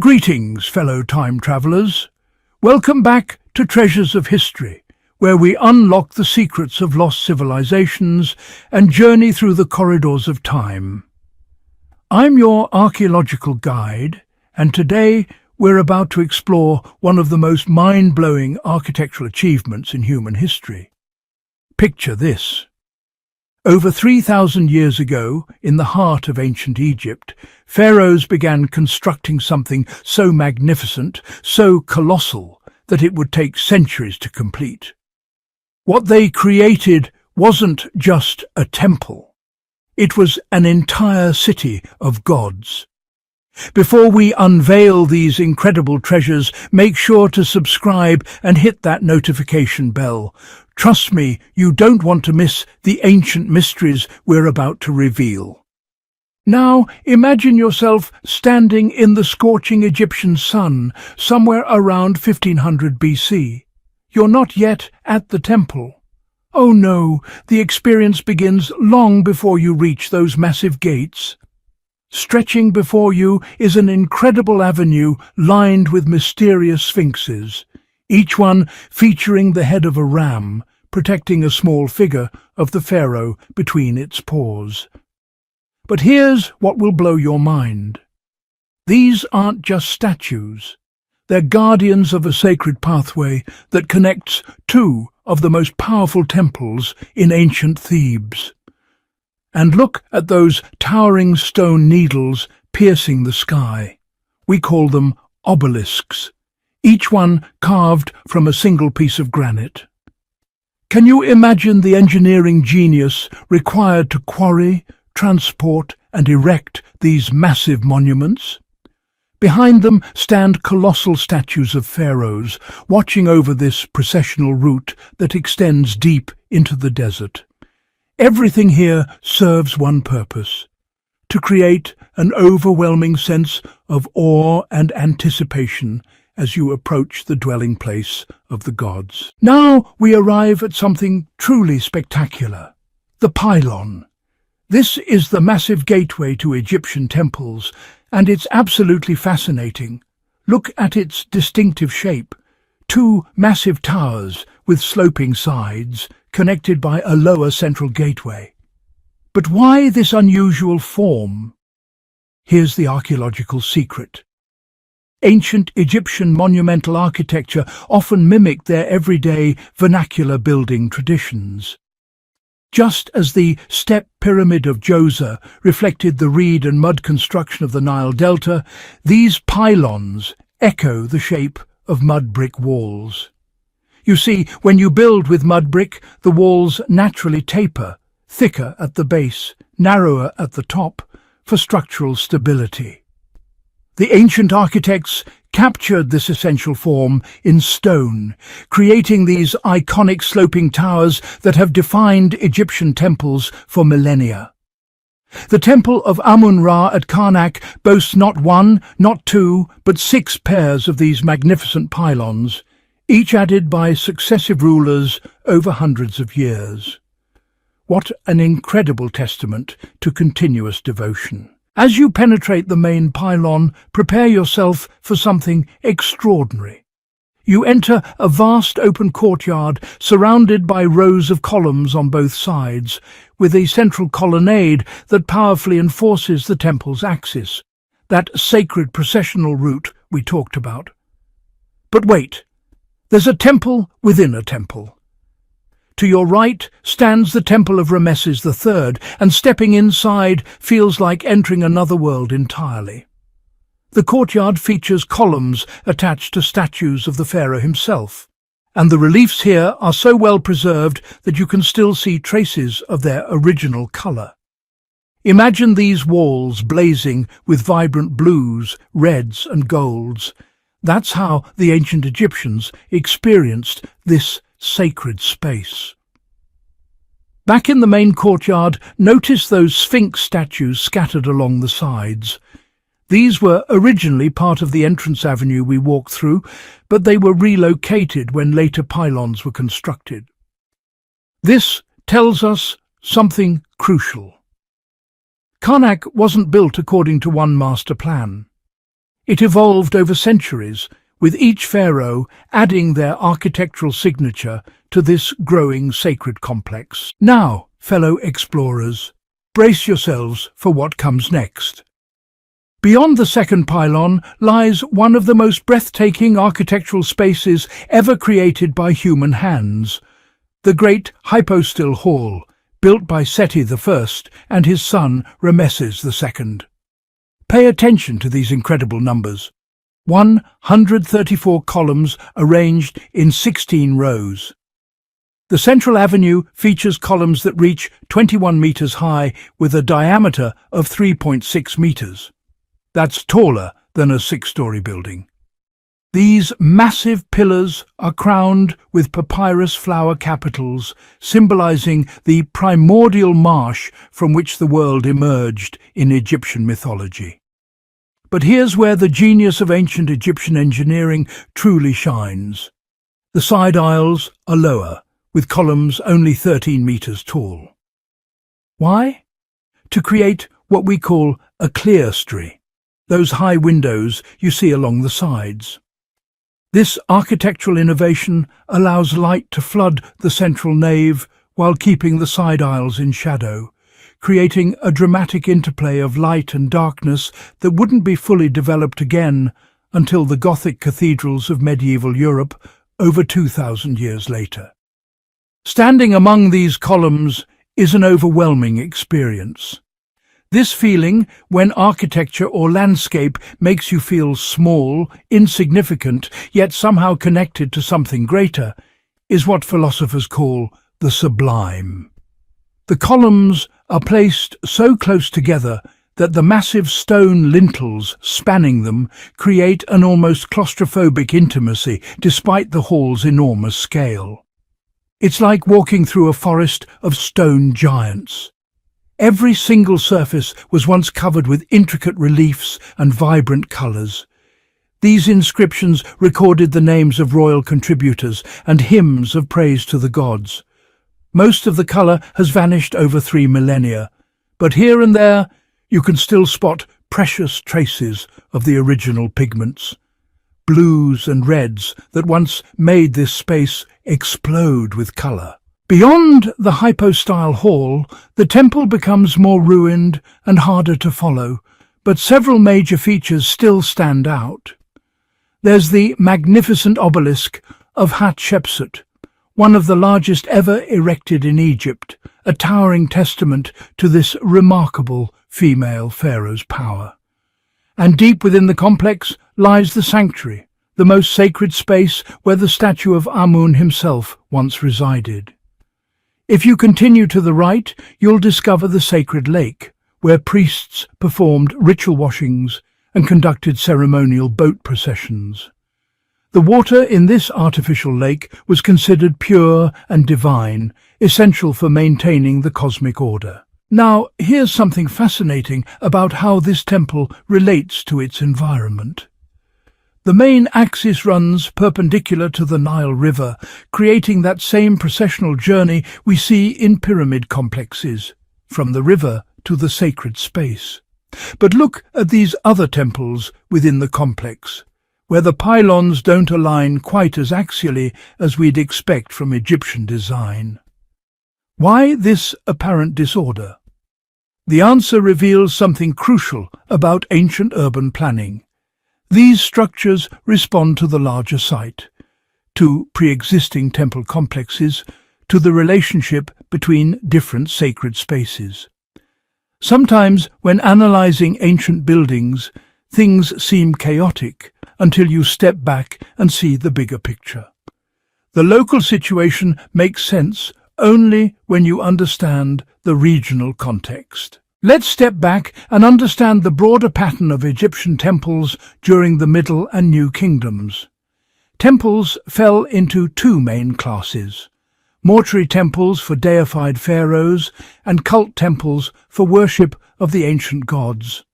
Greetings, fellow time travelers. Welcome back to Treasures of History, where we unlock the secrets of lost civilizations and journey through the corridors of time. I'm your archaeological guide, and today we're about to explore one of the most mind-blowing architectural achievements in human history. Picture this. Over 3,000 years ago, in the heart of ancient Egypt, pharaohs began constructing something so magnificent, so colossal, that it would take centuries to complete. What they created wasn't just a temple. It was an entire city of gods. Before we unveil these incredible treasures, make sure to subscribe and hit that notification bell. Trust me, you don't want to miss the ancient mysteries we're about to reveal. Now, imagine yourself standing in the scorching Egyptian sun, somewhere around 1500 BC. You're not yet at the temple. Oh no, the experience begins long before you reach those massive gates. Stretching before you is an incredible avenue lined with mysterious sphinxes, each one featuring the head of a ram, protecting a small figure of the pharaoh between its paws. But here's what will blow your mind. These aren't just statues. They're guardians of a sacred pathway that connects two of the most powerful temples in ancient Thebes. And look at those towering stone needles piercing the sky. We call them obelisks, each one carved from a single piece of granite. Can you imagine the engineering genius required to quarry, transport, and erect these massive monuments? Behind them stand colossal statues of pharaohs, watching over this processional route that extends deep into the desert. Everything here serves one purpose: to create an overwhelming sense of awe and anticipation as you approach the dwelling place of the gods. Now we arrive at something truly spectacular: the pylon. This is the massive gateway to Egyptian temples, and it's absolutely fascinating. Look at its distinctive shape. Two massive towers with sloping sides, connected by a lower central gateway. But why this unusual form? Here's the archaeological secret. Ancient Egyptian monumental architecture often mimicked their everyday vernacular building traditions. Just as the step pyramid of Djoser reflected the reed and mud construction of the Nile Delta, these pylons echo the shape of mud brick walls. You see, when you build with mud brick, the walls naturally taper, thicker at the base, narrower at the top, for structural stability. The ancient architects captured this essential form in stone, creating these iconic sloping towers that have defined Egyptian temples for millennia. The Temple of Amun-Ra at Karnak boasts not one, not two, but 6 pairs of these magnificent pylons, each added by successive rulers over hundreds of years. What an incredible testament to continuous devotion. As you penetrate the main pylon, prepare yourself for something extraordinary. You enter a vast open courtyard surrounded by rows of columns on both sides, with a central colonnade that powerfully enforces the temple's axis, that sacred processional route we talked about. But wait, there's a temple within a temple. To your right stands the Temple of Ramesses III, and stepping inside feels like entering another world entirely. The courtyard features columns attached to statues of the pharaoh himself, and the reliefs here are so well preserved that you can still see traces of their original colour. Imagine these walls blazing with vibrant blues, reds and golds. That's how the ancient Egyptians experienced this sacred space. Back in the main courtyard, notice those Sphinx statues scattered along the sides. These were originally part of the entrance avenue we walked through, but they were relocated when later pylons were constructed. This tells us something crucial. Karnak wasn't built according to one master plan. It evolved over centuries, with each pharaoh adding their architectural signature to this growing sacred complex. Now, fellow explorers, brace yourselves for what comes next. Beyond the second pylon lies one of the most breathtaking architectural spaces ever created by human hands, the great Hypostyle Hall, built by Seti I and his son Rameses II. Pay attention to these incredible numbers. 134 columns arranged in 16 rows. The central avenue features columns that reach 21 meters high with a diameter of 3.6 meters. That's taller than a six-story building. These massive pillars are crowned with papyrus flower capitals, symbolizing the primordial marsh from which the world emerged in Egyptian mythology. But here's where the genius of ancient Egyptian engineering truly shines. The side aisles are lower, with columns only 13 meters tall. Why? To create what we call a clerestory, those high windows you see along the sides. This architectural innovation allows light to flood the central nave while keeping the side aisles in shadow, creating a dramatic interplay of light and darkness that wouldn't be fully developed again until the Gothic cathedrals of medieval Europe over 2,000 years later. Standing among these columns is an overwhelming experience. This feeling, when architecture or landscape makes you feel small, insignificant, yet somehow connected to something greater, is what philosophers call the sublime. The columns are placed so close together that the massive stone lintels spanning them create an almost claustrophobic intimacy despite the hall's enormous scale. It's like walking through a forest of stone giants. Every single surface was once covered with intricate reliefs and vibrant colours. These inscriptions recorded the names of royal contributors and hymns of praise to the gods. Most of the colour has vanished over 3 millennia, but here and there you can still spot precious traces of the original pigments. Blues and reds that once made this space explode with colour. Beyond the Hypostyle Hall, the temple becomes more ruined and harder to follow, but several major features still stand out. There's the magnificent obelisk of Hatshepsut, one of the largest ever erected in Egypt, a towering testament to this remarkable female pharaoh's power. And deep within the complex lies the sanctuary, the most sacred space where the statue of Amun himself once resided. If you continue to the right, you'll discover the sacred lake, where priests performed ritual washings and conducted ceremonial boat processions. The water in this artificial lake was considered pure and divine, essential for maintaining the cosmic order. Now, here's something fascinating about how this temple relates to its environment. The main axis runs perpendicular to the Nile River, creating that same processional journey we see in pyramid complexes, from the river to the sacred space. But look at these other temples within the complex, where the pylons don't align quite as axially as we'd expect from Egyptian design. Why this apparent disorder? The answer reveals something crucial about ancient urban planning. These structures respond to the larger site, to pre-existing temple complexes, to the relationship between different sacred spaces. Sometimes, when analyzing ancient buildings, things seem chaotic until you step back and see the bigger picture. The local situation makes sense only when you understand the regional context. Let's step back and understand the broader pattern of Egyptian temples during the Middle and New Kingdoms. Temples fell into two main classes: mortuary temples for deified pharaohs and cult temples for worship of the ancient gods.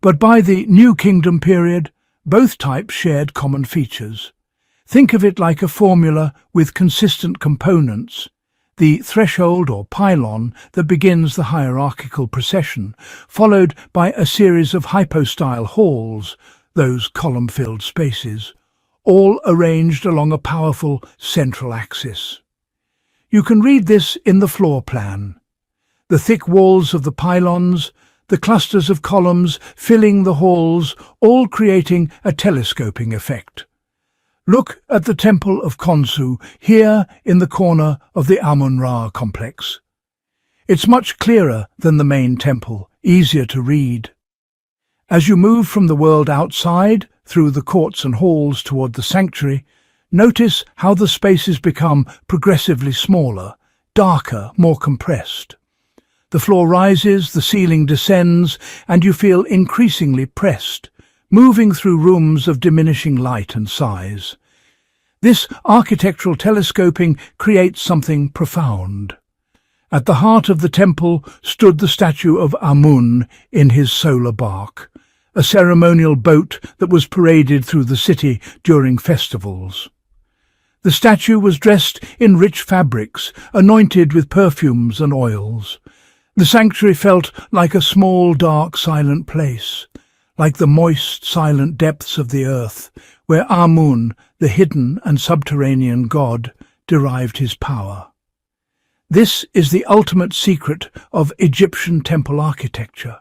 But by the New Kingdom period, both types shared common features. Think of it like a formula with consistent components. The threshold or pylon that begins the hierarchical procession, followed by a series of hypostyle halls, those column-filled spaces, all arranged along a powerful central axis. You can read this in the floor plan. The thick walls of the pylons, the clusters of columns filling the halls, all creating a telescoping effect. Look at the Temple of Khonsu here in the corner of the Amun-Ra complex. It's much clearer than the main temple, easier to read. As you move from the world outside, through the courts and halls toward the sanctuary, notice how the spaces become progressively smaller, darker, more compressed. The floor rises, the ceiling descends, and you feel increasingly pressed, moving through rooms of diminishing light and size. This architectural telescoping creates something profound. At the heart of the temple stood the statue of Amun in his solar bark, a ceremonial boat that was paraded through the city during festivals. The statue was dressed in rich fabrics, anointed with perfumes and oils. The sanctuary felt like a small, dark, silent place, like the moist, silent depths of the earth, where Amun, the hidden and subterranean god, derived his power. This is the ultimate secret of Egyptian temple architecture.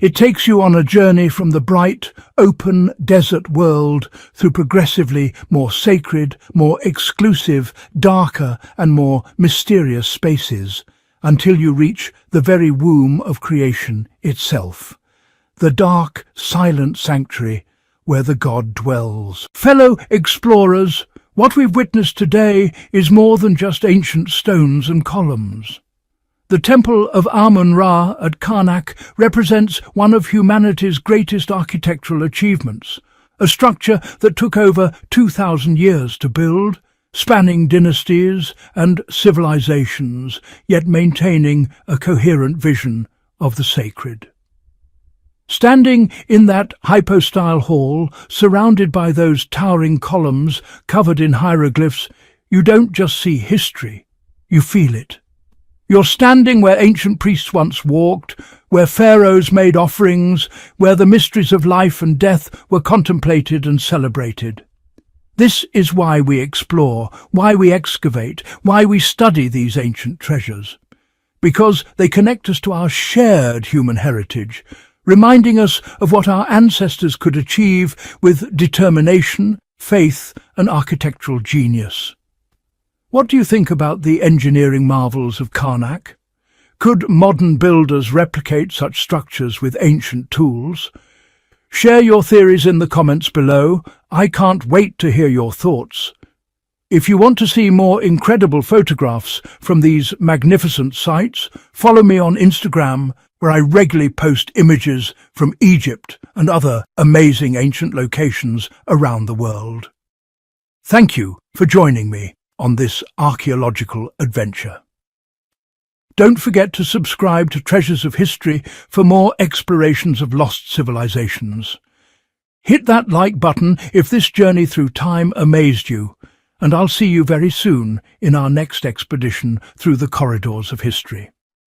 It takes you on a journey from the bright, open, desert world through progressively more sacred, more exclusive, darker and more mysterious spaces, until you reach the very womb of creation itself, the dark, silent sanctuary where the god dwells. Fellow explorers, what we've witnessed today is more than just ancient stones and columns. The Temple of Amun-Ra at Karnak represents one of humanity's greatest architectural achievements, a structure that took over 2,000 years to build, spanning dynasties and civilizations, yet maintaining a coherent vision of the sacred. Standing in that Hypostyle Hall, surrounded by those towering columns covered in hieroglyphs, you don't just see history, you feel it. You're standing where ancient priests once walked, where pharaohs made offerings, where the mysteries of life and death were contemplated and celebrated. This is why we explore, why we excavate, why we study these ancient treasures. Because they connect us to our shared human heritage, reminding us of what our ancestors could achieve with determination, faith, and architectural genius. What do you think about the engineering marvels of Karnak? Could modern builders replicate such structures with ancient tools? Share your theories in the comments below. I can't wait to hear your thoughts. If you want to see more incredible photographs from these magnificent sites, follow me on Instagram, where I regularly post images from Egypt and other amazing ancient locations around the world. Thank you for joining me on this archaeological adventure. Don't forget to subscribe to Treasures of History for more explorations of lost civilizations. Hit that like button if this journey through time amazed you, and I'll see you very soon in our next expedition through the corridors of history.